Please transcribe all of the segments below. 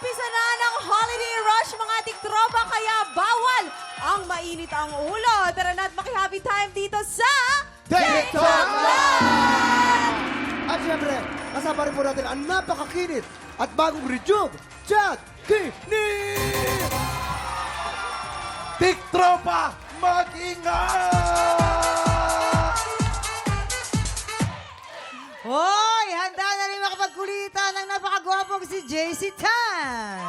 Umpisa na ng holiday rush mga tiktropa, kaya bawal ang mainit ang ulo. Tara na't maki-happy time dito sa TikTok At syempre, kasama rin po natin ang napakakinit at bagong rejuve, Chad Kinit! Tiktropa, mag-ingat! Hoy! Handa na rin makapagkulitan ng napakagwapong si JC Tan!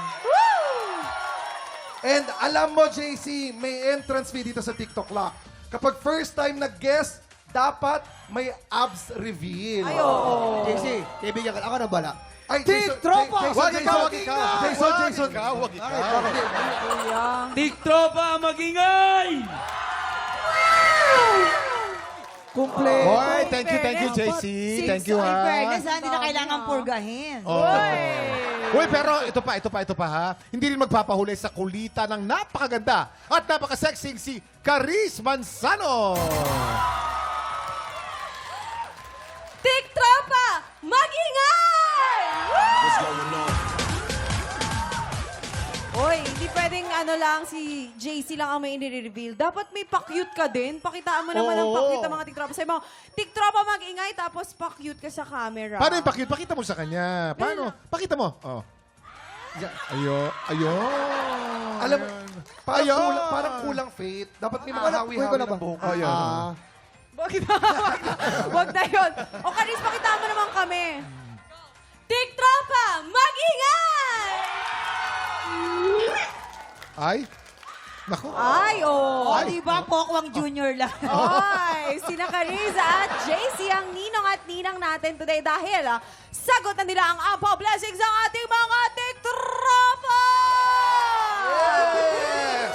And alam mo, JC, may entrance fee dito sa TikTok Lock. Kapag first time nag-guest, dapat may abs reveal. Ay, oo. JC, kaibigan ka, ako na bala. Ay, Tiktropa! Wag ikaw! Jason! Wag ikaw! Tiktropa, magingay! Kumple. Hoy, thank you, JC. Thank you, In ha. fairness, hindi na kailangan purgahin. Uy, pero ito pa, ha. Hindi rin magpapahuli sa kulitan ng napakaganda at napakasexing si Caris Manzano. Tiktropa, mag-ingay! Oy, hindi pwedeng ano lang, si JC lang ang may i-reveal. Dapat may pa-cute ka din. Pakitaan mo naman ang Oo. pa-cute ng mga tiktropa. Sabi mo, tiktropa mag-ingay, tapos pa-cute ka sa camera. Paano yung pakita? Pakita mo sa kanya. Paano? Pakita mo. Oh. Ayun. Alam mo, Ayun. parang kulang faith. Dapat may mga Kuha hawi-hawi ko na ba? ng buhok. Oh, yan. Bakit? Wag na yun. O, Karis, pakitaan mo naman kami. Tiktropa, mag-ingay! Ay. Naku. Ay, O, oh. diba? Pokwang Junior lang. Oy, sina Carissa at JC ang ninong at ninang natin today dahil sagot na nila ang Ampaw Blessings ng ating mga tiktropa! Yes!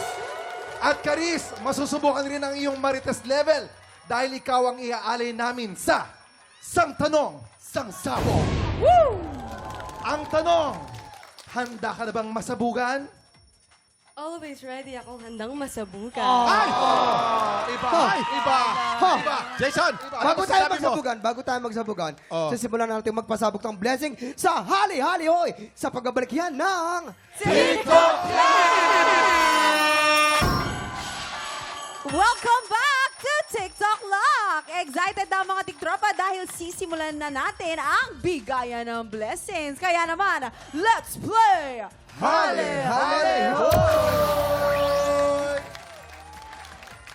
At Caris, masusubukan rin ang iyong marites level dahil ikaw ang iaalay namin sa Sang Tanong, Sang Sabong. Woo! Ang tanong, handa ka na bang masabugan? Always ready akong handang masabukan. Ay! Iba! Ay! Iba! Iba! Jason! Bago ano tayo masasabi mo? magsabugan, Oh. sisimulan natin magpasabog ng blessing sa hali-hali hoy sa pagbabalik yan ng TikTok Welcome back to TikTok Lock! Excited na ang mga tiktropa dahil sisimulan na natin ang bigayan ng blessings. Kaya naman, let's play! Hali! Hoy!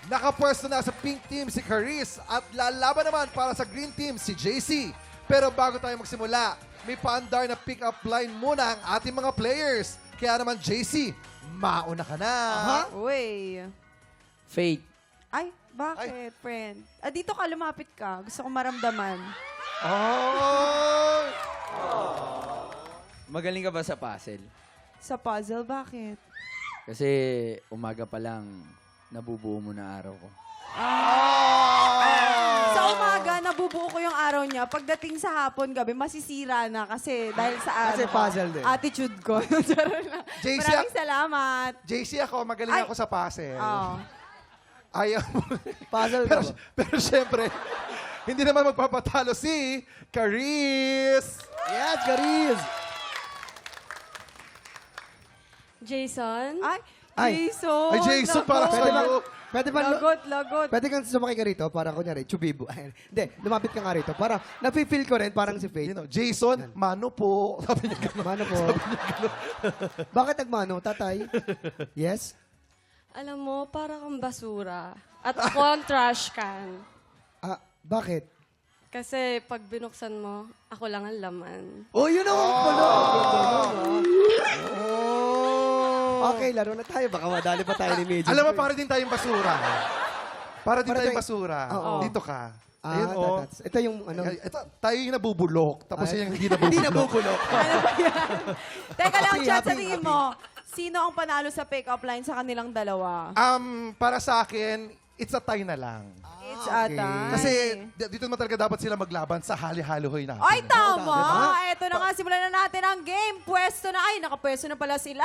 Nakapwesto na sa pink team si Caris at lalaban naman para sa green team si JC. Pero bago tayo magsimula, may paandar na pick-up line muna ang ating mga players. Kaya naman JC, mauna ka na. Uy. Fake. Ay, bakit, friend? Dito ka, lumapit ka. Gusto ko maramdaman. Oh! Magaling ka ba sa puzzle? Sa puzzle, bakit? Kasi umaga pa lang, nabubuo mo na araw ko. Sa umaga, nabubuo ko yung araw niya. Pagdating sa hapon, gabi, masisira na kasi dahil sa Kasi puzzle din. attitude ko. Charot lang. JC, Maraming salamat. JC ako, magaling Ay. ako sa puzzle. Oh. Ayaw mo. puzzle ka pero, ba? pero syempre, hindi naman magpapatalo si Caris. Yes, Caris! Jason? Ay, Ay. Jason. Ay, Jason, para Lagot. sa'yo. Pwede ba, Lagot. pwede kang sumakay ka rito para kunyari, chubibo. Hindi, lumapit ka nga rito. Para, nafe-feel ko rin, parang si Faith. You know, Jason, mano po. Sabi niya gano'n. Mano po. Bakit nagmano, tatay? Yes? Alam mo, para kang basura. At ako ang trash can. Ah, bakit? Kasi pag binuksan mo, ako lang ang laman. Oh, yun naman pala. Okay, laro na tayo. Baka madali pa tayo ni Medyo. Alam mo, para din tayong basura. Para din Para tayong tayo- basura. Oo. Dito ka. Ah, Ayun, oh. ito yung ano. Ito, tayo yung nabubulok. Tapos Ay. yung hindi nabubulok. Hindi nabubulok. Teka lang, Happy, chat, sa happy, tingin mo, sino ang panalo sa pick-up line sa kanilang dalawa? Para sa akin, it's a tie na lang. It's okay. atay. Kasi dito naman talaga dapat sila maglaban sa hali-haloy natin. Ay, tama! Diba? Ito na nga, simulan na natin ang game. Pwesto na. Ay, nakapwesto na pala sila.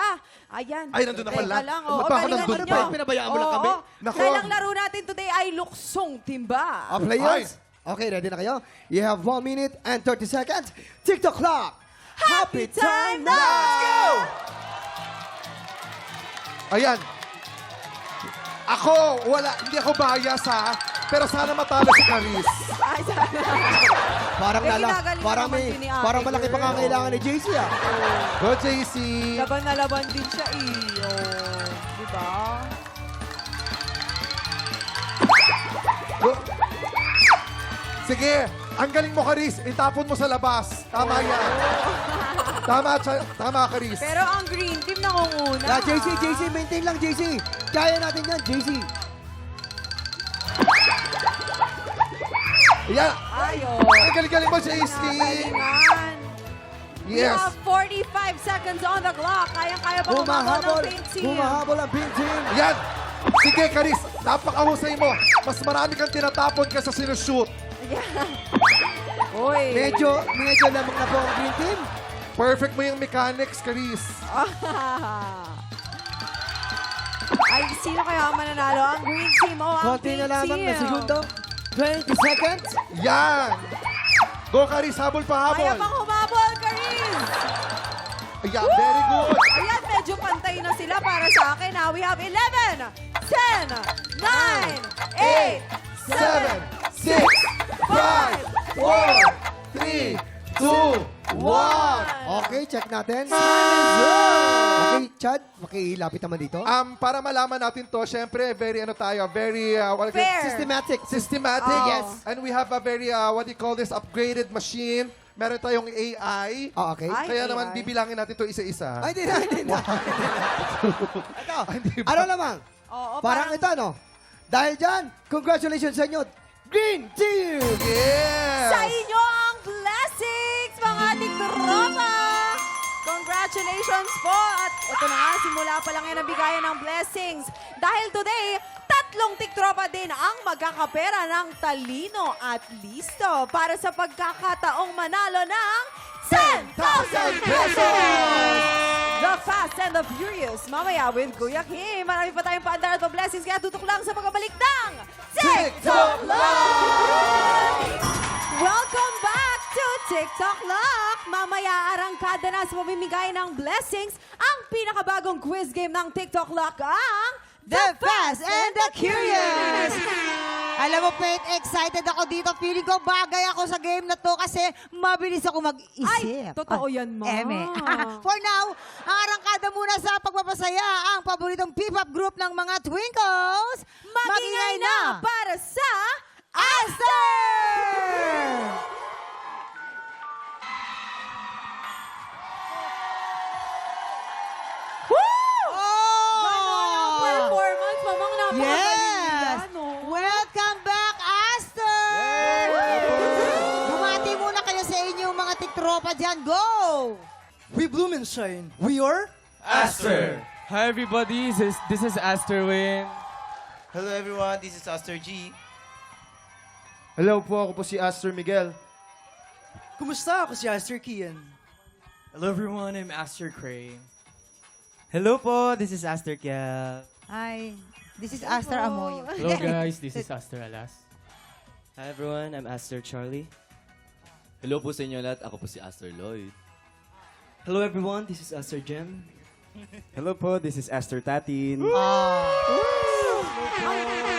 Ayan. Ay, nandun na Teka pala. lang. Ba't ba ako nandun galingan pa? nyo. Pinabayaan mo lang Oo, kami? oo. Nako. Dahil ang laro natin today ay luksong timba. Players, okay, ready na kayo? You have 1 minute and 30 seconds. TikTok clock. Happy time na! Let's go! Ayan. Hindi ako bias ha. Pero sana matalo si Caris. Ay, sana. Parang Eh, nala, ginagaling parang naman may, din ni Ate parang malaki Girl. pa kailangan ni JC ah. Go, JC. Laban na laban din siya eh. Oh, diba? Go. Sige, ang galing mo, Caris. Itapon mo sa labas. Tama yan. Tama, Caris. Pero ang green team nangunguna. Yeah, JC, maintain lang JC. Kaya natin yan, JC. Ayan. Ayo. Ang galing-galing mo, JC. Galingan. We Yes. have 45 seconds on the clock. Kayang-kaya pa humabol ng pink team. Humahabol ang pink team. Yan. Sige, Caris. Napakahusay mo. Mas marami kang tinatapon kaysa sinushoot. Uy. Medyo lamang na po ang green team. Perfect mo yung mechanics, Caris. Ay, sino kaya ang mananalo? Ang green team o ang Konti pink na lamang team? na segundo. 20 seconds. Yan. Go, Caris. Habol pa, Kaya habol. pang humabol, Karis! Ayan, very good. Ayan, medyo pantay na sila para sa akin. Now we have 11, 10, 9, 8, 7, 6, 5, 4, 3, 2, 1. Okay, check natin. Okay, Chad, makilapit naman dito. Para malaman natin to, syempre, very Fair. Systematic. systematic. Oh. Yes. And we have a very, what do you call this, upgraded machine. Meron tayong AI. Oh, okay. Ay, Kaya naman, AI. bibilangin natin to isa-isa. Ay, hindi na. Ito, Hindi ba? ano lamang? Oo, Parang ito, no? Dahil dyan, congratulations sa inyo, Green Team! Yes! Sa inyo ang blessings, mga ating tropa! Congratulations po! At ito na nga, simula pa lang yan ang bigayan ng blessings. Dahil today, 3 tiktropa din ang magkakapera ng talino at listo para sa pagkakataong manalo ng 10,000 pesos! The Fast and the Furious. Mamaya with Kuya Kim. Marami pa tayong paandar at blessings kaya tutok lang sa pagbabalik ng TikTok Live! Welcome back to TikTok Lock! Mamaya arangkada na sa pamimigay ng blessings ang pinakabagong quiz game ng TikTok Lock ang The Fast and the Curious! Alam mo, Pete, excited ako dito. Feeling ko bagay ako sa game na to kasi mabilis ako mag-isip. Ay, totoo yan, Ma. Eme. For now, ang arangkada muna sa pagpapasaya ang paboritong P-pop group ng mga Twinkles. Magingay na para sa Aster! Oh! performance. Mamang napakagaling Yes! yan, oh. Welcome back, Aster! Bumati muna kayo sa inyong mga tiktropa dyan. Go! We bloom and shine. We are... Aster. Hi everybody, this is Aster Win. Hello everyone, this is Aster G. Hello po, ako po si Aster Miguel. Kumusta? Ako si Aster Kian. Hello everyone, I'm Aster Cray. Hello po, this is Aster Kia. Hi, this is Aster Amoyo. Hello guys, this is Aster Alas. Hi everyone, I'm Aster Charlie. Hello po sa inyo lahat. Ako po si Aster Lloyd. Hello everyone, this is Aster Jem. Hello po, this is Aster Tatin.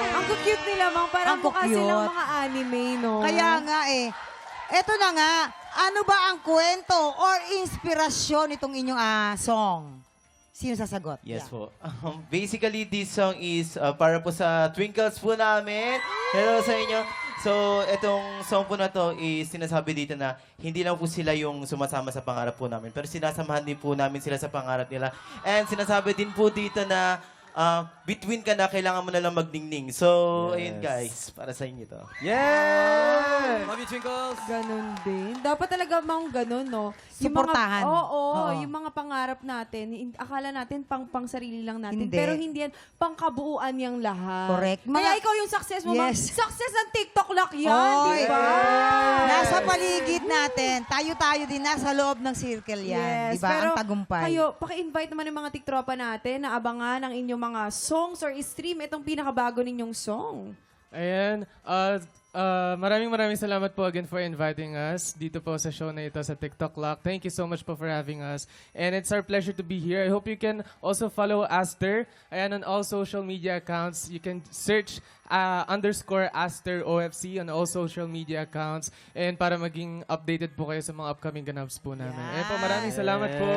Ang cute nila, Mang. Parang Ang mukha cute. silang mga anime, no? Kaya nga eh. Eto na nga, ano ba ang kwento or inspirasyon itong inyong song? Sino sasagot? Yes Yeah. po. Basically, this song is para po sa Twinkles po namin. Hello sa inyo. So, itong song po na to is sinasabi dito na hindi lang po sila yung sumasama sa pangarap po namin, pero sinasamahan din po namin sila sa pangarap nila. And sinasabi din po dito na between ka na, kailangan mo na lang magningning. So, ayun guys, para sa inyo to. Yeah! Love you, Twinkles! Ganon din. Dapat talaga mang ganon, no? Suportahan. Oo, Oo. yung mga pangarap natin, akala natin pang sarili lang natin. Hindi. Pero hindi yan, pang kabuuan yung lahat. Correct. Kaya Mga- ikaw yung success mo, Mang. Yes. Success ng TikTok Lock yan, Oy. di ba? Nasa paligid natin, tayo-tayo din nasa loob ng circle yan. Yes, Di ba? pero Ang tagumpay. kayo, paki-invite naman yung mga tiktropa natin na abangan ang inyong mga songs or stream itong pinakabago ninyong song. Ayan, Maraming salamat po again for inviting us dito po sa show na ito sa TikTok Lock. Thank you so much po for having us. And it's our pleasure to be here. I hope you can also follow Aster. Ayan, on all social media accounts. You can search _Aster OFC on all social media accounts. And para maging updated po kayo sa mga upcoming ganaps po namin. Ayan po, maraming salamat po.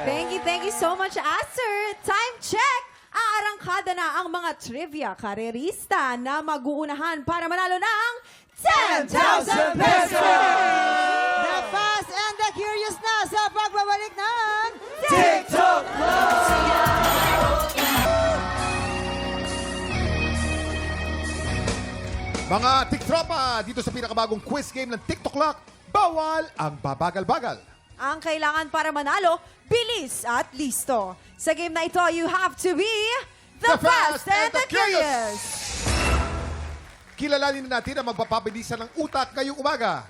Thank you so much, Aster. Time check! Aarangkada na ang mga trivia karerista na mag-uunahan para manalo ng 10,000 pesos! The Fast and the Curious na sa pagbabalik ng TikTok Mga tiktropa, dito sa pinakabagong quiz game ng TikTok Lock, bawal ang babagal-bagal. Ang kailangan para manalo, bilis at listo. Sa game na ito, you have to be the fast and the curious. Kilalanin na natin ang magpapabilisan ng utak ngayong umaga.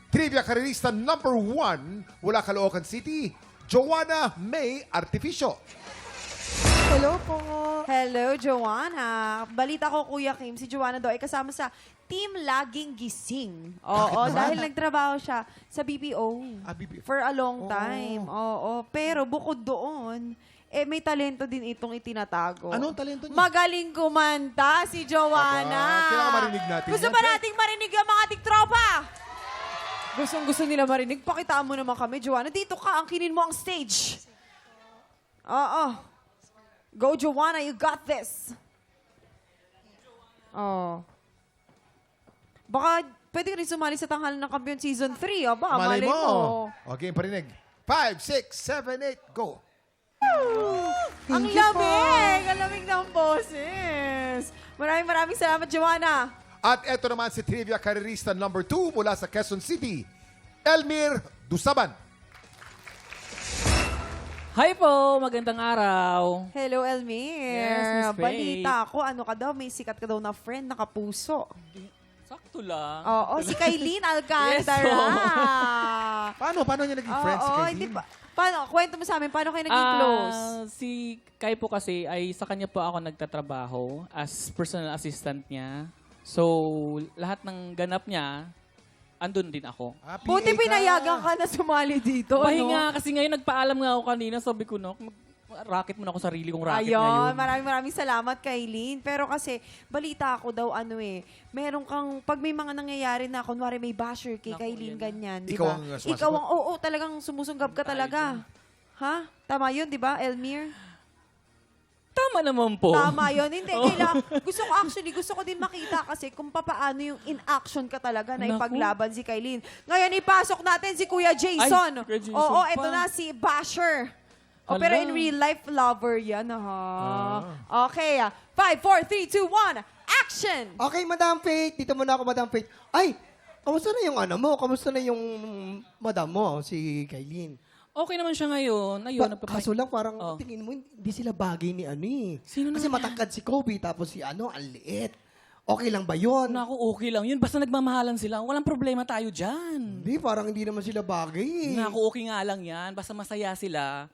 Trivia karerista number 1 mula Caloocan City, Joanna May Artificio. Hello po. Hello, Joanna. Balita ko, Kuya Kim, si Joanna daw ay kasama sa Team Laging Gising. Oo, dahil nagtrabaho siya sa BPO. BPO. For a long time. Oo, pero bukod doon, may talento din itong itinatago. Anong talento niya? Magaling kumanta si Joanna. Kailangan marinig natin Gusto yan. ba nating marinig ang mga tiktropa? Gusto nila marinig. Pakitaan mo naman kami, Joanna. Dito ka, angkinin mo ang stage. Oo. Go, Joanna. You got this. Oh. Baka pwede ka rin sumali sa Tanghalan ng Kampiyon Season 3. Baka Malay malay mo. mo. Okay, parinig. 5, 6, 7, 8, go. Ang lamig! Ang lamig ng boses. Maraming salamat, Joanna. At eto naman si trivia karerista number 2 mula sa Quezon City, Elmir Dusaban. Hi po! Magandang araw. Hello, Elmir. Yes, Miss Faye. Balita ako, ano ka daw, may sikat ka daw na friend, nakapuso. Sakto lang. Oo, si Kailin Alcantara. Yes, po. Paano niya naging friends si Oo, Kailin? hindi pa. Paano? Kwento mo sa amin, paano kayo naging close? Si Kai po kasi ay sa kanya po ako nagtatrabaho as personal assistant niya. So, lahat ng ganap niya, andun din ako. Buti pinayagan ka na sumali dito, Pahinga kasi ngayon nagpaalam nga ako kanina, sabi ko no, racket mo na ako sarili kong racket Ayun, ngayon. maraming salamat kay Lynn. Pero kasi, balita ako daw, meron kang, pag may mga nangyayari na, kunwari may basher kay Naku, Kailin, yan. ganyan, di Ikaw ba? ang sumasagot? Ikaw ang, oo, talagang sumusunggab ka talaga. Ha? Tama yun, di ba, Elmir? Tama naman po. Tama yun. Hindi, kailangan. Gusto ko din makita kasi kung paano yung in-action ka talaga na Naku. ipaglaban si Kailin. Ngayon, ipasok natin si Kuya Jason. Ay, Kuya Jason Oo, pa. eto na si Basher. O, Hala. pero in real life, lover yan, ha? Okay, 5, 4, 3, 2, 1, action! Okay, Madam Faith. Dito muna ako, Madam Faith. Ay, kamusta na yung ano mo? Kamusta na yung madam mo, si Kailin? Okay naman siya ngayon. Ayun, Kaso lang, parang Oh. tingin mo, hindi sila bagay ni ano eh. Sino Kasi naman matangkad si Kobe, tapos si ano, ang liit. Okay lang ba yun? Naku, okay lang yun. Basta nagmamahalan sila. Walang problema tayo dyan. Hindi, parang hindi naman sila bagay eh. Naku, okay nga lang yan. Basta masaya sila.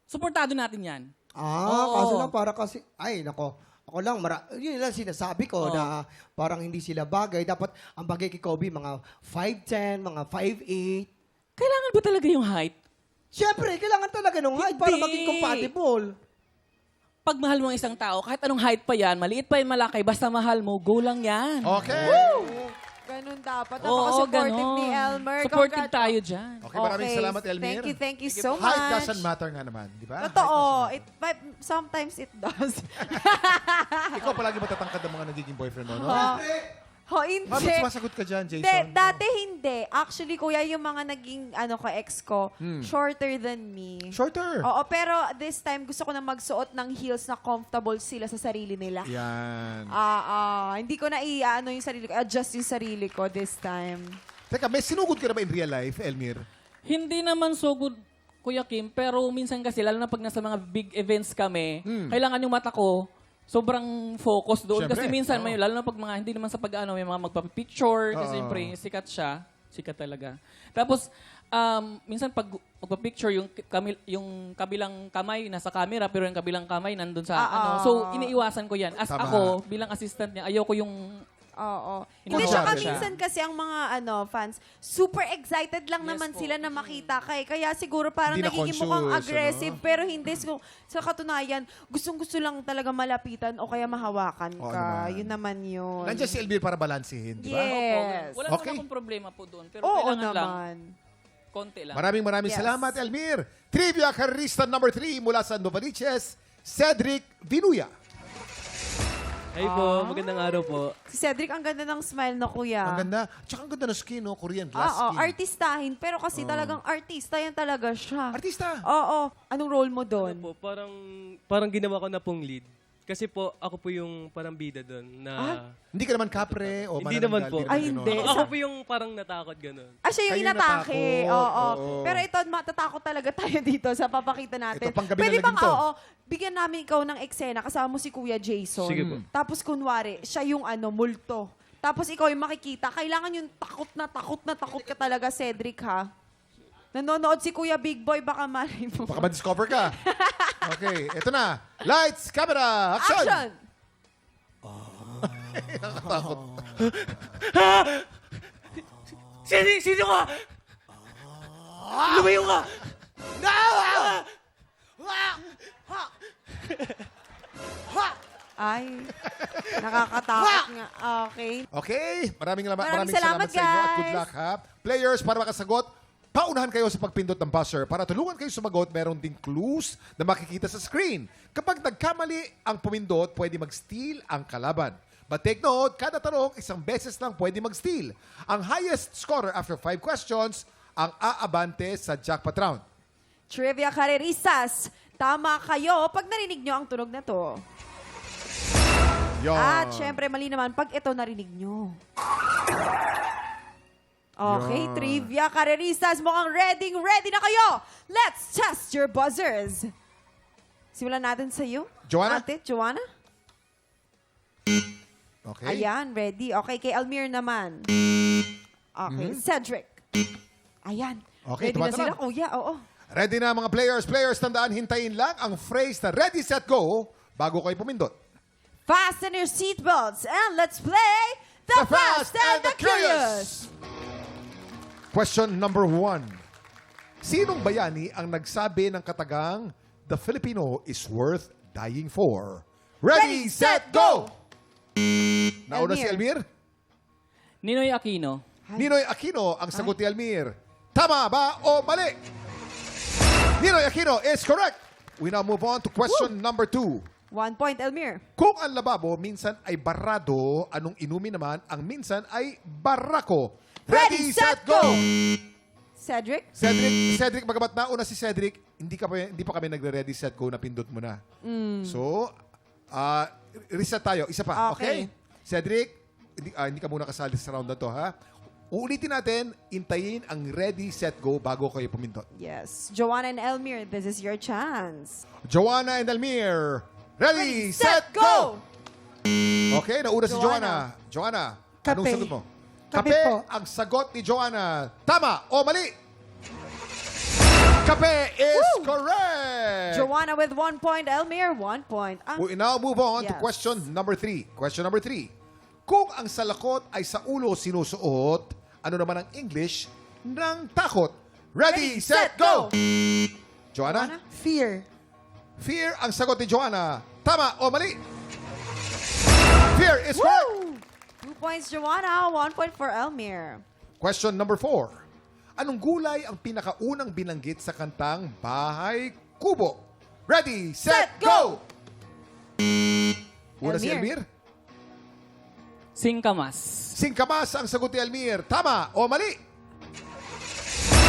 Suportado natin yan. Oo. Kaso lang, para kasi, ay, nako. Ako lang, yun lang sinasabi ko Oo. na parang hindi sila bagay. Dapat, ang bagay kay Kobe, mga 5'10", mga 5'8". Kailangan ba talaga yung height? Siyempre, kailangan talaga nung height para Hindi. maging compatible. Pag mahal mo ang isang tao, kahit anong height pa yan, maliit pa yan, malaki, basta mahal mo, go lang yan. Okay. Ganun dapat. Oo, Napaka-supportive ganon. ni Elmer. Supportive tayo dyan. Okay, maraming salamat, Elmir. Thank you so Height much. doesn't matter nga naman, di ba? Totoo. But sometimes it does. Ikaw palagi matatangkad ang mga nagiging boyfriend mo, no? Hindi. Bakit sumasagot ka dyan, Jason? Hindi, dati hindi. Actually, kuya, yung mga naging ex ko, shorter than me. Shorter. Oo, pero this time gusto ko na magsuot ng heels na comfortable sila sa sarili nila. Yan. Hindi ko na yung sarili ko, adjust yung sarili ko this time. Teka, may sinugod ka na ba in real life, Elmir? Hindi naman so good, Kuya Kim, pero minsan kasi, lalo na pag nasa mga big events kami, kailangan yung mata ko, sobrang focus doon. Siyempre, Kasi minsan, oo. lalo na pag mga, hindi naman sa pag-ano, may mga magpapicture, kasi siyempre, sikat siya. Sikat talaga. Tapos, minsan pag magpapicture, yung kabilang kamay nasa camera, pero yung kabilang kamay nandun sa So, iniiwasan ko yan. As Tama. ako, bilang assistant niya, ayoko yung Oo. Hindi Hindi, siya. tsaka minsan kasi ang mga fans, super excited lang Yes naman po. sila na makita kay. Kaya siguro parang Hindi nagiging na-conscious, mukhang aggressive. ano? Pero hindi. Sa katunayan, gustong-gusto lang talaga malapitan o kaya mahawakan Oo ka. naman. Yun naman yun. Nandiyan si Elvir para balansehin, di ba? Yes. Wala Okay. naman akong problema po doon. Pero Oo kailangan lang, naman. konti lang. Maraming Yes. salamat, Elmir. Trivia Karista number 3 mula sa Novaliches, Cedric Vinuya. Hey po, magandang araw po. Si Cedric, ang ganda ng smile na kuya. Ang ganda. Tsaka ang ganda ng skin, no? Korean glass Oo, skin. artistahin. Pero kasi talagang artista yan talaga siya. Artista. Oo. Anong role mo doon? Po, parang ginawa ko na pong lead. Kasi po, ako po yung parang bida doon na... Hindi ka naman kapre o Hindi naman po. Ay, hindi. Ako po yung parang natakot ganun. Siya yung Kayo inatake. natakot, Oo. oo. Pero ito, matatakot talaga tayo dito sa papakita natin. Ito, panggabi Pwede na bang, lagim to. bigyan namin ikaw ng eksena kasama mo si Kuya Jason. Sige po. Tapos kunwari, siya yung multo. Tapos ikaw yung makikita. Kailangan yung takot ka talaga, Cedric, ha? Nanonood si Kuya Big Boy, baka malay mo. Baka ma-discover ka. Okay, ito na. Lights, camera, action! Action! Sino ka? Lumayo ka! Ay, nakakatakot nga. Okay. Okay, maraming Maraming salamat salamat, sa inyo at good guys. luck, ha? Players, para makasagot, paunahan kayo sa pagpindot ng buzzer. Para tulungan kayo sumagot, meron ding clues na makikita sa screen. Kapag nagkamali ang pumindot, pwede mag-steal ang kalaban. But take note, kada tanong, isang beses lang pwede mag-steal. Ang highest scorer after 5 questions, ang aabante sa jackpot round. Trivia Kareristas, tama kayo pag narinig nyo ang tunog na to. Yon. At syempre, mali naman pag ito narinig nyo. Okay, Yan. Trivia Kareristas, mukhang ready na kayo. Let's test your buzzers. Simulan natin sa iyo. Joanna? Ate, Joanna? Okay. Ayan, ready. Okay, kay Almir naman. Okay, Cedric. Ayan. Mm-hmm. Okay, ready na tumatalab. sila, kuya. Oo. Ready na mga players. Players, tandaan, hintayin lang ang phrase na ready, set, go bago kayo pumindot. Fasten your seatbelts and let's play The Fast and the Curious. Question number 1. Sinong bayani ang nagsabi ng katagang The Filipino is worth dying for? Ready, set, go! Nauna si Elmir. Ninoy Aquino. Ninoy Aquino ang sagot ni Elmir. Tama ba o mali? Ninoy Aquino is correct. We now move on to question number 2. 1 point, Elmir. Kung ang lababo minsan ay barado, anong inumin naman ang minsan ay barako? Ready, set, go! Cedric? Cedric, bagamat nauna si Cedric, hindi pa kami nagre-ready, set, go, napindot mo na. So, reset tayo. Isa pa, okay? Okay. Cedric, hindi ka muna kasali sa round na to, ha? Uulitin natin, intayin ang ready, set, go bago kayo pumindot. Yes. Joanna and Elmir, this is your chance. Joanna and Elmir, ready, set, go! Okay, nauna si Joanna. Joanna, anong Kape. sagot mo? Kape Kape po. ang sagot ni Joanna. Tama o mali? Kape is correct! Joanna with 1 point, Elmir 1 point. We now move on to Yes. question number 3. Question number 3. Kung ang salakot ay sa ulo sinusuot, ano naman ang English ng takot? Ready, set, go! Joanna? Fear. Fear ang sagot ni Joanna. Tama o mali? Fear is correct! 2 points, Joanna. 1 point for Elmir. Question number 4. Anong gulay ang pinakaunang binanggit sa kantang Bahay Kubo? Ready, set, go! Una si Elmir. Elmir. Singkamas. Singkamas ang sagot ni Elmir. Tama o mali?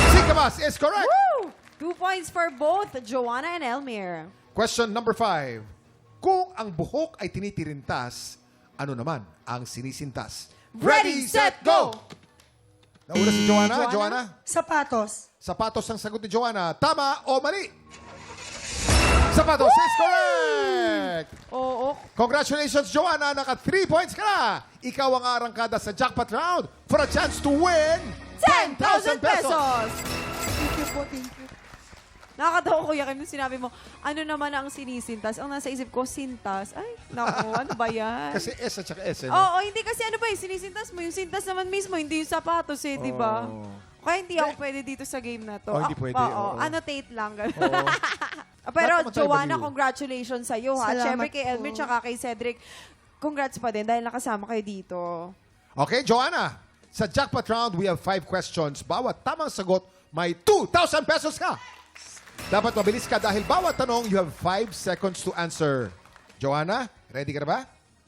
Singkamas is correct. Woo! 2 points for both Joanna and Elmir. Question number 5. Kung ang buhok ay tinitirintas, ano naman ang sinisintas? Ready, set, go! Nauna si Joanna. Joanna? Sapatos. Sapatos ang sagot ni Joanna. Tama o mali? Sapatos is correct! Oo. Congratulations, Joanna. Naka 3 points ka na. Ikaw ang arangkada sa jackpot round for a chance to win 10,000 pesos! Thank you po, thank you. Nakakatawa, Kuya Kim, nung sinabi mo, ano naman ang sinisintas? Ang nasa isip ko, sintas. Ay, naku, ano ba yan? Kasi S at saka S. Eh, no? Oo, hindi kasi ano ba eh, sinisintas mo. Yung sintas naman mismo, hindi yung sapatos eh, di ba? Oh. Kaya hindi ako pwede dito sa game na to. Oh, hindi pwede, oo. Annotate lang. Ganun. Oo. Pero Lahat naman tayo Joanna, baliw. congratulations sa iyo ha. Salamat Siyempre kay po. Elmer tsaka kay Cedric, congrats pa din dahil nakasama kayo dito. Okay, Joanna. Sa jackpot round, we have 5 questions. Bawat tamang sagot, may 2,000 pesos ka. Dapat mabilis ka dahil bawat tanong, you have 5 seconds to answer. Joanna, ready ka na ba?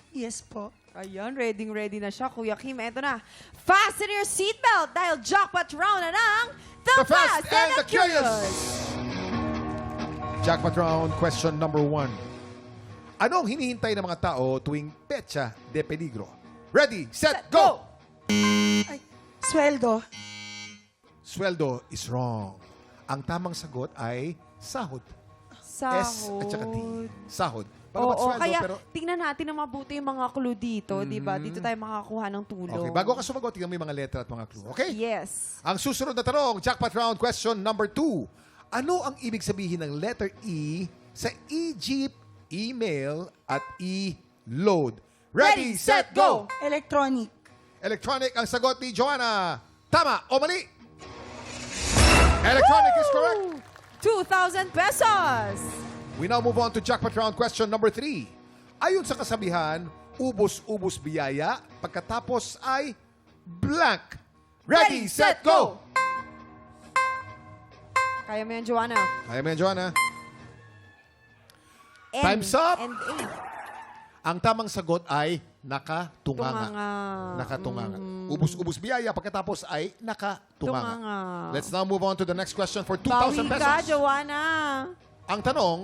Yes po. Ayan, ready na siya. Kuya Kim, eto na. Fasten your seatbelt dahil jackpot round na ng The Fast and the Curious. Jackpot round, question number 1. Anong hinihintay ng mga tao tuwing petsa de peligro? Ready, set, go! Sweldo. Sweldo is wrong. Ang tamang sagot ay sahod. S at saka D. Sahod. Bagamat Oo, sweldo, kaya pero... tingnan natin na mabuti yung mga clue dito, di ba? Dito tayo makakakuha ng tulong. Okay, bago ka sumagot, tingnan mo yung mga letra at mga clue. Okay? Yes. Ang susunod na tanong, jackpot round question number 2. Ano ang ibig sabihin ng letter E sa e-jeep, email, at e-load? Ready, set, go! Electronic. Electronic ang sagot ni Joanna. Tama o mali? Electronic is correct. 2,000 pesos! We now move on to jackpot round question number 3. Ayon sa kasabihan, ubos-ubos biyaya, pagkatapos ay blank. Ready, set, go! Kaya mo yan, Joanna. Kaya mo yan, Joanna. N Time's up. And A. Ang tamang sagot ay nakatunganga. Tunganga. Nakatunganga. Ubus-ubus biyaya, pagkatapos ay nakatunganga. Tunganga. Let's now move on to the next question for 2,000 Bawi pesos. ka, Joanna. Ang tanong,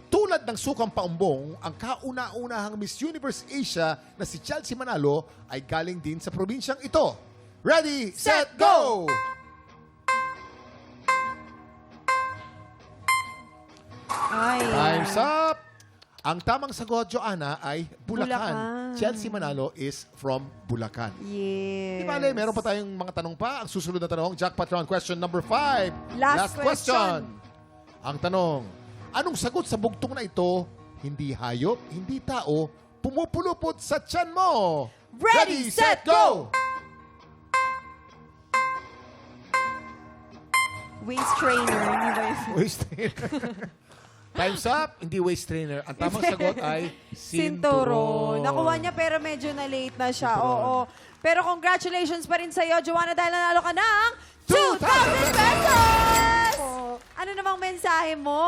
tulad ng sukang paumbong, ang kauna-unahang Miss Universe Asia na si Chelsea Manalo ay galing din sa probinsyang ito. Ready, set, go! Ay. Time's up! Ang tamang sagot, Joanna, ay Bulacan. Bulacan. Chelsea Manalo is from Bulacan. Yes. Di bale, meron pa tayong mga tanong pa. Ang susunod na tanong, jackpot round question number 5. Last question. Ang tanong, anong sagot sa bugtong na ito? Hindi hayop, hindi tao, pumupulupot sa tiyan mo. Ready, set, go! Waist trainer. Hindi ba yun? Waist trainer. Time's up, hindi waist trainer. Ang tamang sagot ay Sinturon. sinturon. Nakuha niya pero medyo na late na siya. Sinturon. Oo. Pero congratulations pa rin sa'yo, Joanna, dahil nanalo ka ng 2,000 pesos! Ano namang mensahe mo?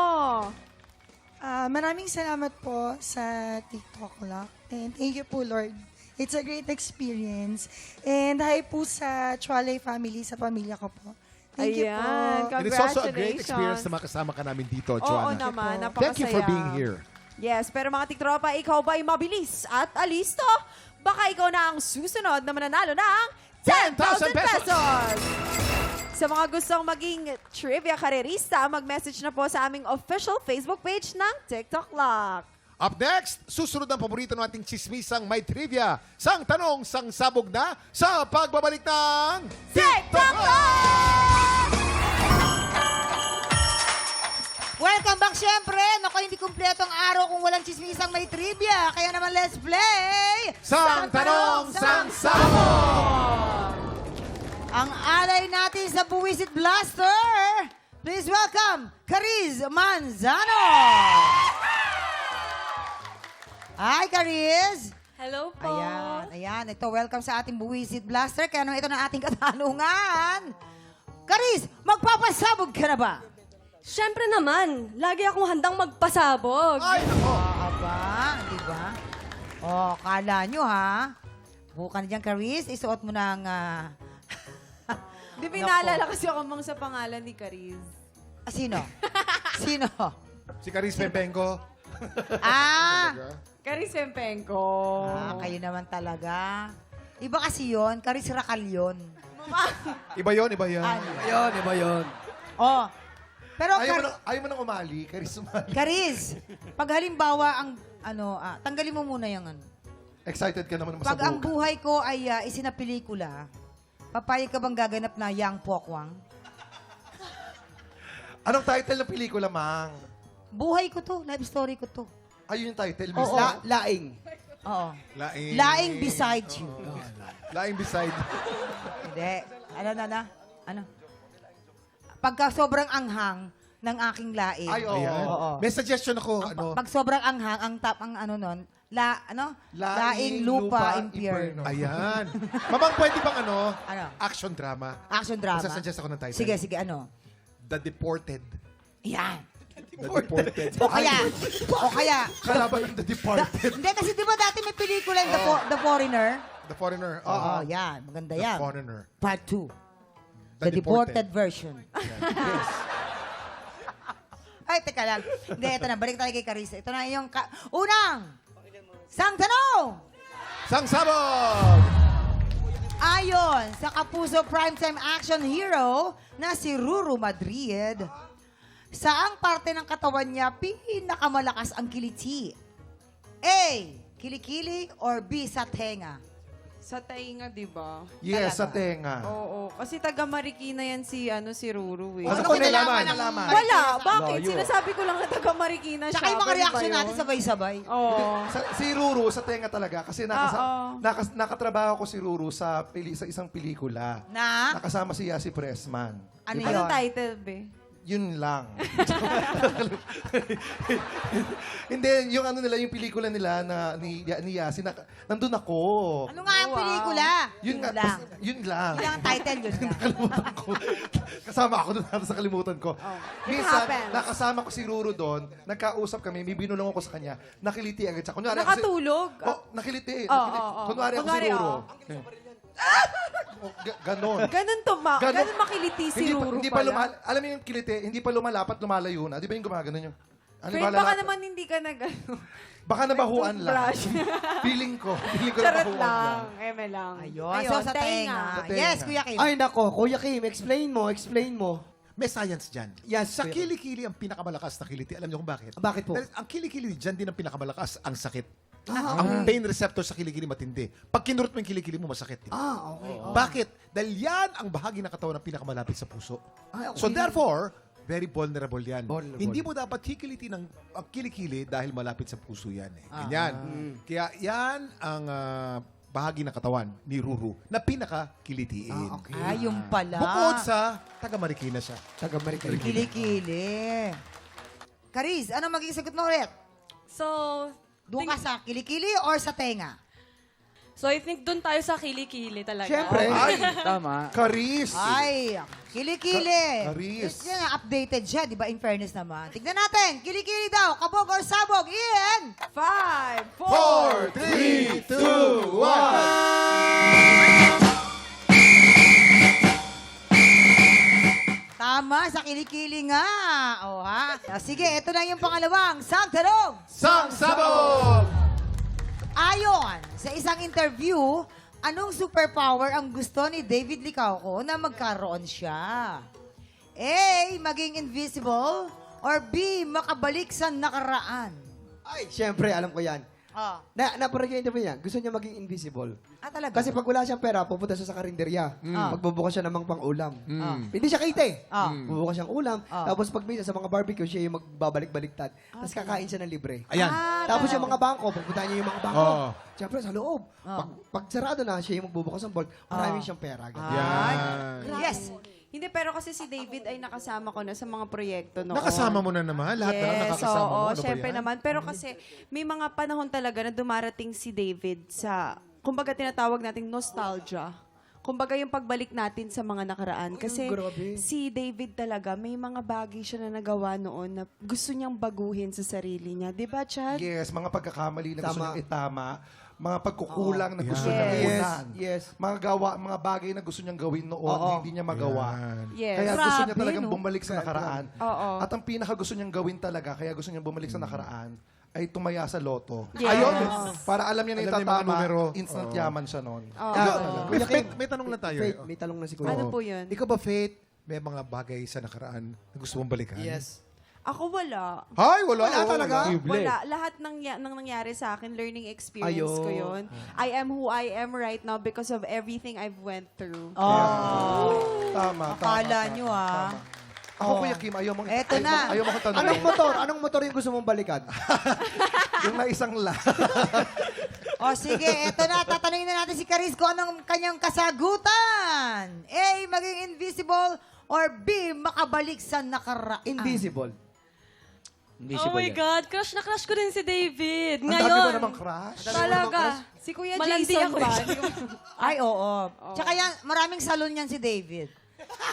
Maraming salamat po sa TikTok Lock. And thank you po, Lord. It's a great experience. And hi po sa Chualay family, sa pamilya ko po. Thank you po. Ayan, And it's also a great congratulations. experience na makasama ka namin dito, Oo Joanna. naman, napakasaya. Thank you for being here. Yes, pero mga tiktropa, ikaw ba'y mabilis at alisto? Baka ikaw na ang susunod na mananalo ng 10,000 pesos! Sa mga gustong maging trivia karerista, mag-message na po sa aming official Facebook page ng TikTok Lock. Up next, susunod ang paborito nating chismisang may trivia. Sang tanong, sang sabog na sa pagbabalik ng TikTok Lock! Welcome back, syempre. Naku, hindi kumpleto ang araw kung walang chismisang may trivia. Kaya naman, let's play! Sang tanong, sang sabog! Ang alay natin sa Buwisit Blaster. Please welcome, Cariz Manzano. Hi, Cariz. Hello po. Ayan. Ito, welcome sa ating Buwisit Blaster. Kaya naman ito na ating katanungan. Cariz, magpapasabog ka na ba? Siyempre naman, lagi akong handang magpasabog. Ay, nako! Aba, di ba? Oh, kala nyo ha. Bukan dyan, Cariz. Isuot mo ng... Di pinaalala kasi ako mang sa pangalan ni Cariz. Sino? Sino? Si Caris Pempenko. Cariz Pempenko. Kayo naman talaga. Iba kasi yon, Cariz Racal yun. Iba yun, iba yun. Iba yun. Oh. Pero Ayaw mo nang umali, Caris umali. Cariz, pag halimbawa ang tanggalin mo muna yung Excited ka naman Pag ang masabog. buhay ko ay isinapelikula, papayag ka bang gaganap na Yang Pokwang? Anong title ng pelikula, Mang? Buhay ko to, life story ko to. Ayun yung title. Oo. mismo. Laing. Oo. Laing. Lying beside you. Laing beside. Hindi. Ano? Pagka sobrang anghang ng aking laing. Ay, oo. Ayan. Oo. May suggestion ako. Ano? Pag sobrang anghang, ang ano nun, laing lupa, impyerno. Ayan. Mamang, pwede bang ano? Ano? Action drama. Action drama. Masasuggest ako ng title. Sige, ano? The Deported. Yan. The Deported. O kaya, Kalaban yung The Departed. hindi kasi di ba dati may pelikula yung The Foreigner? The Foreigner. Oo, yan. Maganda The yan. Foreigner. Part 2. The The deported version. Yes. Ay, teka lang. Hindi, ito na. Balik tayo kay Carissa. Ito na yung unang sang tanong! Sang Sabog! Ayon sa Kapuso Primetime Action Hero na si Ruru Madrid, saang parte ng katawan niya pinakamalakas ang kiliti? A. Kilikili or B. Sa tenga? Sa tainga, di ba? Yes, sa Talaga. tenga. Oo. Kasi taga Marikina yan si Ruru eh. Ano ko ko nalaman? nalaman? Wala. Bakit? Layo. Sinasabi ko lang na taga Marikina siya. Tsaka yung mga Pwede ba reaction yun? natin sabay-sabay. Oo. Si Ruru, sa tenga talaga. Kasi nakatrabaho ko si Ruru sa isang pelikula. Na? Nakasama si Yasi Pressman. Ano Di ba? yun? Anong title, be? Yun lang. Hindi, yung ano nila, yung pelikula nila na ni Yasi, nandun ako. Ano nga ang Wow. pelikula? Yun nga, lang. yun lang. Yun lang ang title, yun lang. Nakalimutan ko. Kasama ako doon sa kalimutan ko. It Minsan, happens. nakasama ko si Ruru doon, nagkausap kami, may binulong ako sa kanya, nakiliti agad siya. Kunwari, Nakatulog? nakiliti. Oo. Kunwari ako si Kunwari, Ruru. oo. Ganon. Ganun makiliti si Ruru hindi pa pala. alam mo yung kiliti, hindi pa lumalapat, lumalayo na. Di ba yung gumaganon yung... Ano Friend, ba, baka lalapad? naman hindi ka nag-ano. Baka nabahuan lang. Toothbrush. Feeling ko Charot nabahuan lang. lang. Eme lang. Ayun, so sa tenga. Sa tenga. Yes, Kuya Kim. Ay, nako. Kuya Kim, explain mo. May science dyan. Yes, Sa Kuya. kilikili ang pinakamalakas na kiliti. Alam niyo kung bakit? Bakit po? Dahil ang kilikili dyan din ang pinakamalakas ang sakit. Ang pain receptor sa kilikili matindi. Pag kinurot mo yung kilikili mo, masakit. Okay. Bakit? Dahil yan ang bahagi ng katawan na pinakamalapit sa puso. So therefore, very vulnerable yan. Vulnerable. Hindi mo dapat hikiliti ng ang kilikili dahil malapit sa puso yan. Ganyan. Kaya yan ang bahagi ng katawan ni Ruru na pinakakilitiin. Okay. Yung pala. Bukod sa taga Marikina siya. Taga-American. Kilikili. Karis, ano magiging sagot mo ulit? So, Doon ka sa kilikili or sa tenga? I think doon tayo sa kilikili talaga. Siyempre. Ay, Tama. Karis. Ay, kilikili. Karis. Yan, updated siya, di ba? In fairness naman. Tignan natin. Kilikili daw. Kabog or sabog. Ian! 5, 4, 3, 2, 1. Tama, sa kilikili nga. O ha? Sige, ito na yung pangalawang. Sang tanong. Sang Sabog! Ayon sa isang interview, anong superpower ang gusto ni David Licauco na magkaroon siya? A. Maging invisible or B. Makabalik sa nakaraan? Ay, siyempre, alam ko yan. Oh. Napanood yung interview niya. Gusto niya maging invisible. Talaga? Kasi pag wala siyang pera, pupunta siya sa karinderya. Magbubukas siya ng mga pang-ulam. Hindi siya kaite. Bubukas siyang ulam. Tapos pag minsan sa mga barbecue, siya yung magbabalik-baliktad. Tapos kakain siya ng libre. Ayan. Tapos yung mga bangko, pagpunta niya yung mga bangko. Oo. Siyempre, sa loob. Pag sarado na, siya yung magbubukas ng vault. Marami siyang pera. Ganyan. Yan. Yes. Hindi, pero kasi si David ay nakasama ko na sa mga proyekto noon. Nakasama mo na naman. Lahat na lang nakakasama mo. oo, Ano ba syempre yan? naman. Pero kasi may mga panahon talaga na dumarating si David sa, kumbaga tinatawag nating nostalgia. Kumbaga yung pagbalik natin sa mga nakaraan. Kasi grabe. si David talaga, may mga bagay siya na nagawa noon na gusto niyang baguhin sa sarili niya. Di ba, Chad? Yes, mga pagkakamali na gusto Tama. niyang itama, mga pagkukulang na gusto Yes. niyang unan. Yes. Mga bagay na gusto niyang gawin noon, hindi niya magawa. Yan. Yes. Kaya gusto niya Grabe, talagang no? bumalik sa nakaraan. Oo. At ang pinaka gusto niyang gawin talaga, kaya gusto niyang bumalik sa nakaraan, ay tumaya sa loto. Yes. Ayun, para alam niya na Alam niya yung mga itatama, numero. instant yaman siya noon. May, may tanong lang tayo. Faith, may talong na si Kuya. Ano po yun? Ikaw ba, Faith, may mga bagay sa nakaraan na gusto mong balikan? Yes. Ako wala. Hay, wala. Wala talaga? Wala. Lahat ng nangyari sa akin, learning experience ko Ayun. yun. I am who I am right now because of everything I've went through. Tama, tama. Akala nyo, tama. Ako, Kuya Kim, ayaw mong... Eto na. Ayaw mo kong tanong. Anong motor yung gusto mong balikan? Yung na isang la. O sige, eto na. Tatanungin na natin si Caris kung anong kanyang kasagutan. A, maging invisible or B, makabalik sa nakaraan. Invisible. Oh my God, crush na crush ko din si David. Ang dami Ngayon. ba namang crush? Talaga. Si Kuya Malandi Jason ako. ba? Ay, oo. Tsaka yan, maraming salon yan si David.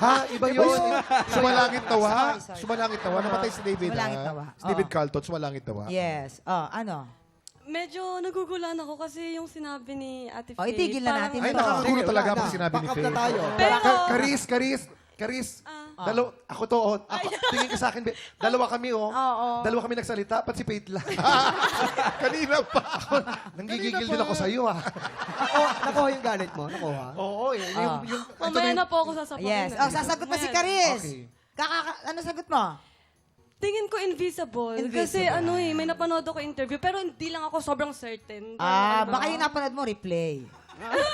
Ha? Iba yun. Sumalangit tawa. Sorry. Sumalangit tawa. Namatay si David. Sumalangit ha? tawa. Si David Oo. Carlton, sumalangit tawa. Yes. Ano? Medyo nagugulan ako kasi yung sinabi ni Ate O, Faye. itigil na natin Ay, ito. nakakagulo talaga Wala pag na. sinabi ni Back up Faye. na tayo. Pero, Karis. Ako to, oh. Tingin ka sa akin. Dalawa kami, oh. Dalawa kami nagsalita, pat si Faith lang. Kanina pa. Nanggigigil din ako sa'yo, ah. Nakuha yung galit mo? Nakuha? Oo, eh. mamaya na po ako sasapakin. Yes. Oh, sasagot pa si Caris. Okay. Ano sagot mo? Tingin ko invisible. Kasi may napanood ako interview, pero hindi lang ako sobrang certain. Baka yung napanood mo, replay.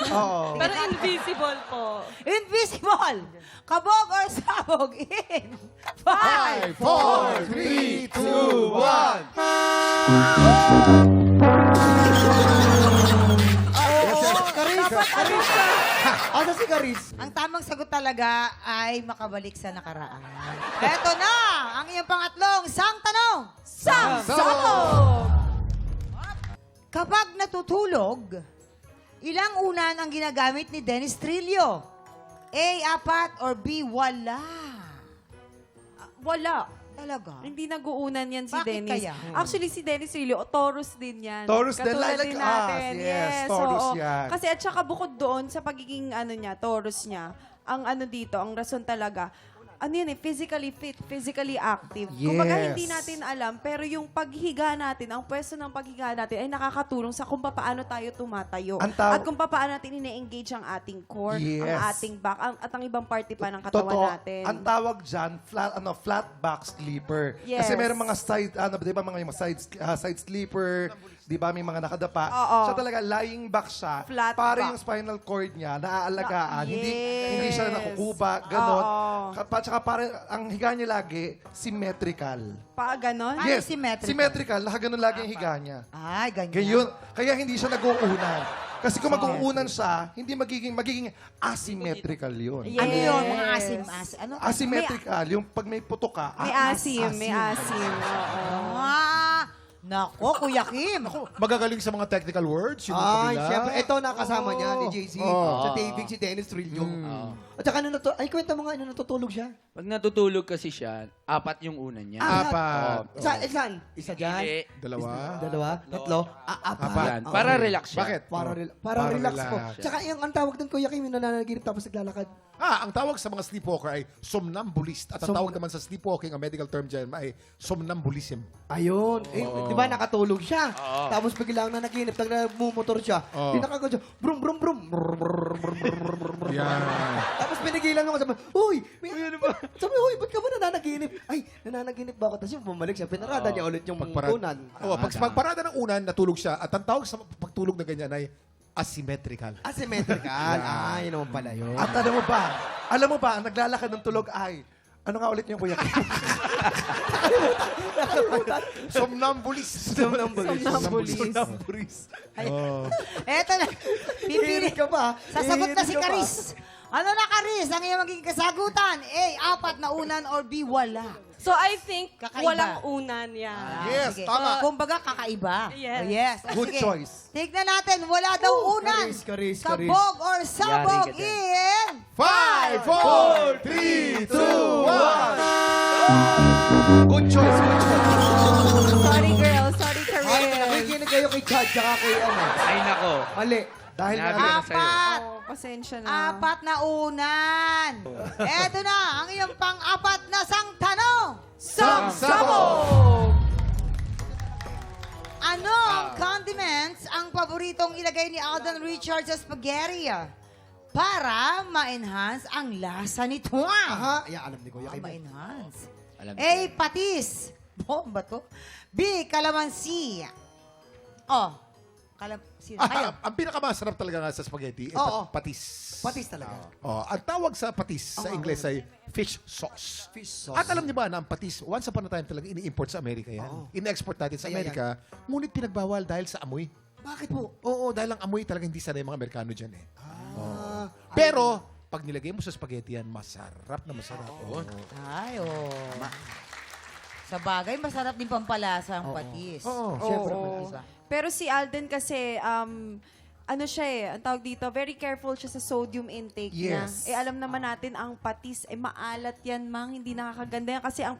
Oo. Pero invisible po. Invisible! Kabog or sabog in 5, 4, 3, 2, 1. Asa si Caris? Ang tamang sagot talaga ay makabalik sa nakaraan. Eto na! Ang iyong pangatlong sang tanong! Kapag natutulog, ilang unan ang ginagamit ni Dennis Trillo? A, 4 or B, wala? Wala. Talaga? Hindi nag-uunan yan si Bakit Dennis. kaya? Actually, si Dennis Rillo, Taurus din yan. Taurus din, Katulad like din us. natin. Yes, Taurus oo. yan. Kasi at saka bukod doon sa pagiging Taurus niya, ang dito, ang rason talaga, physically fit, physically active. Kumbaga, Yes. hindi natin alam, pero yung paghiga natin, ang pwesto ng paghiga natin ay nakakatulong sa kung paano tayo tumatayo. At kung paano natin ine-engage ang ating core, Yes. ang ating back, at ang ibang party pa ng katawan Totoo. natin. Ang tawag dyan, flat back sleeper. Yes. Kasi meron mga side, di ba mga side sleeper, di ba may mga nakadapa. Oo. So talaga, lying back siya. Flat para back. yung spinal cord niya, naaalagaan. Hindi Yes. siya nakukuba, ganon. Oo. Tsaka para, ang higa niya lagi, symmetrical. Ganon? Ano symmetrical? Symmetrical, nakaganon lagi ang higa niya. Ay, ganyan. Ngayon, kaya hindi siya nag-uunan. Kasi kung mag-uunan siya, hindi magiging asymmetrical yun. Yes. Ano yun? Mga ano? Asymmetrical, yung pag may putok ka, May asim, may asim. Oo. Nako, Kuya Kim. Magagaling sa mga technical words. Yun yung Ay, kabila. syempre. Ito, nakasama niya ni JC. Sa taping si Dennis Trillo. At saka, kwenta mo nga, natutulog siya. Pag natutulog kasi siya, 4 yung unan niya. Apat. Saan? Isa dyan? Hindi. Dalawa? Tatlo? Apat. Yan. Para relax siya. Bakit? Para relax mo. relax. Tsaka yung ang tawag doon, Kuya Kim, yung nananaginip tapos naglalakad. Ang tawag sa mga sleepwalker ay somnambulist. At ang tawag naman sa sleepwalking, ang medical term dyan ay somnambulism. Ayun. Di ba nakatulog siya? Tapos biglang na naginip, nagmumotor siya. Di nakagod siya. Brum, brum, brum. Yan. Tapos pinigilan mo sabi, Uy! Sabi, Uy, ba't ka ba nananaginip? Ay, nananaginip ba ako? Tapos yung bumalik siya, pinarada niya ulit yung unan. Pagparada ng unan, natulog siya. At ang tawag sa pagtulog na ganyan ay asymmetrical. Asymmetrical. Yun naman pala yun. At alam mo ba, ang naglalakad ng tulog ay, ano nga ulit yung Kuya Kim? Somnambulist. Somnambulist. Eto na. Pipili ka pa. Sasagot na si Hihirit ka pa. Caris. Ano na, Caris? Ang iyong magiging kasagutan? A, 4 na unan or B, wala? So I think Kakaiba. walang unan yan. Yes, Sige. tama. Kumbaga, kakaiba. Yes. Yes. Good Sige. choice. Tignan natin, wala daw unan. Caris. Kabog or sabog Yari ka dyan. in... 5, 4, 3, 2, 1. Good choice. Sorry, girl. Sorry, May Karel. kinig kayo kay Chad, tsaka kay Ay, nako. Mali. Dahil Sinabi na sa'yo. 4. Pasensya na. 4 na unan. Eto na, ang iyong pang-4 na sang tanong. Sabog! Ano ang condiments ang paboritong ilagay ni Alden Richards sa spaghetti para ma-enhance ang lasa nito? Alam ni Kuya Kim. Ma-enhance. Alam A, patis. Bomba to. B, calamansi. Ang pinakamasarap talaga nga sa spaghetti, Oo. patis. Patis talaga. Ang tawag sa patis sa Ingles ay fish sauce. Fish sauce. At alam niyo ba na ang patis, once upon a time talaga ini-import sa Amerika yan. In-export natin sa Kaya Amerika, ngunit pinagbawal dahil sa amoy. Bakit po? Oo, dahil ang amoy talaga hindi sanay mga Amerikano dyan eh. Oo. Pero, pag nilagay mo sa spaghetti yan, masarap na masarap. Oh. Ay, oh. Sa bagay, masarap din pampalasa ang patis. Oo, Siyempre, Diba? Pero si Alden kasi, ano siya eh, ang tawag dito, very careful siya sa sodium intake niya. Yes. Eh alam naman natin, ang patis, maalat yan, Mang. Hindi nakakaganda yan kasi ang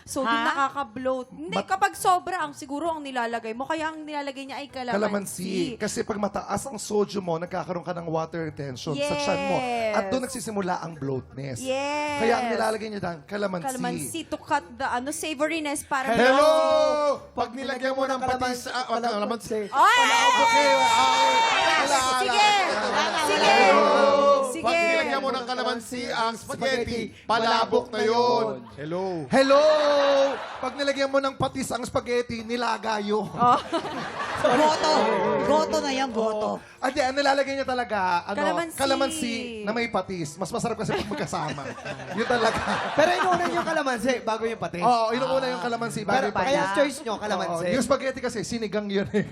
sodium Ha? nakaka-bloat. Hindi, kapag sobra, siguro ang nilalagay mo. Kaya ang nilalagay niya ay Kalamansi. calamansi. Kasi pag mataas ang sodium mo, nagkakaroon ka ng water retention sa tiyan mo. Yes. At doon nagsisimula ang bloatness. Yes. Kaya ang nilalagay niya dyan, calamansi. Calamansi to cut the savoriness para Hello! Pag nilagyan mo ng patis, kalamansi. Sige! Sige! Sige! Pag nilagyan mo ng kalamansi ang spaghetti, palabok na yun. Hello. Hello! Pag nilagyan mo ng patis ang spaghetti, nilagayo. Goto. Goto na yan, goto. Ate, ang nilalagay niya talaga, Calamansi. calamansi na may patis. Mas masarap kasi pag magkasama. Yun talaga. Pero inuuna yung kalamansi bago yung patis. Oo, inuuna yung calamansi. Pero bago yung kaya patis. choice nyo, Oo, kalamansi. yung spaghetti kasi, sinigang yun eh.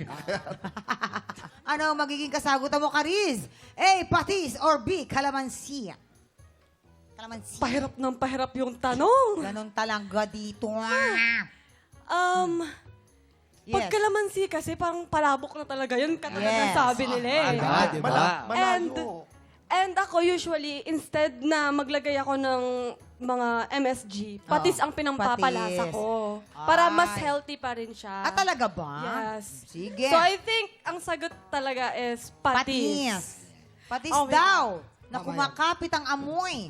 Ano ang magiging kasagutan mo, Kariz? A, patis, or B, kalamansi? Kalamansi. Pahirap yung tanong. Ganon talaga dito. Pag Yes. kalamansi kasi parang palabok na talaga yun. Katulad ng Yes. sabi nila eh. Diba? And ako usually, instead na maglagay ako ng mga MSG, patis ang pinampapalasa patis. ko. Para mas Ay. healthy pa rin siya. Talaga ba? Yes. Sige. So I think ang sagot talaga is patis. Patis Oh, wait. daw na kumakapit ang amoy.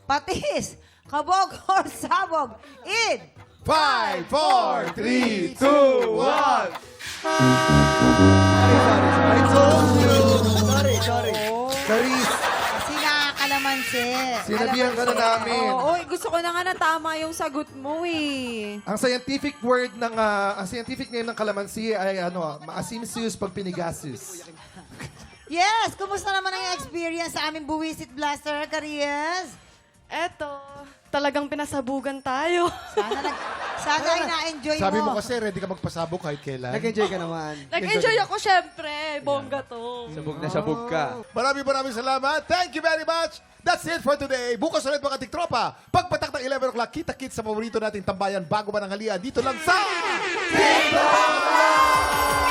Patis. Kabog or sabog. In. 5, 4, 3, 2, 1. I told you! Sorry. Charis, Kasi nakakalamansi. sinabihan ka na namin. Oo, gusto ko na nga na tama yung sagot mo eh. Ang scientific word ng, ang scientific name ng calamansi ay Asimsius pagpinigasis. Yes! Kumusta naman ang experience sa aming Buwisit Blaster, Karias? Eto, talagang pinasabugan tayo. Sana ay na-enjoy mo. Sabi mo kasi, ready ka magpasabog kahit kailan. Nag-enjoy ka naman. Nag-enjoy ako syempre. Bongga to. Sabog na sabog ka. Maraming salamat. Thank you very much. That's it for today. Bukas ulit mga tiktropa. Pagpatak ng 11 o'clock, kita-kits sa paborito nating tambayan bago mananghalian dito lang sa... TikTok!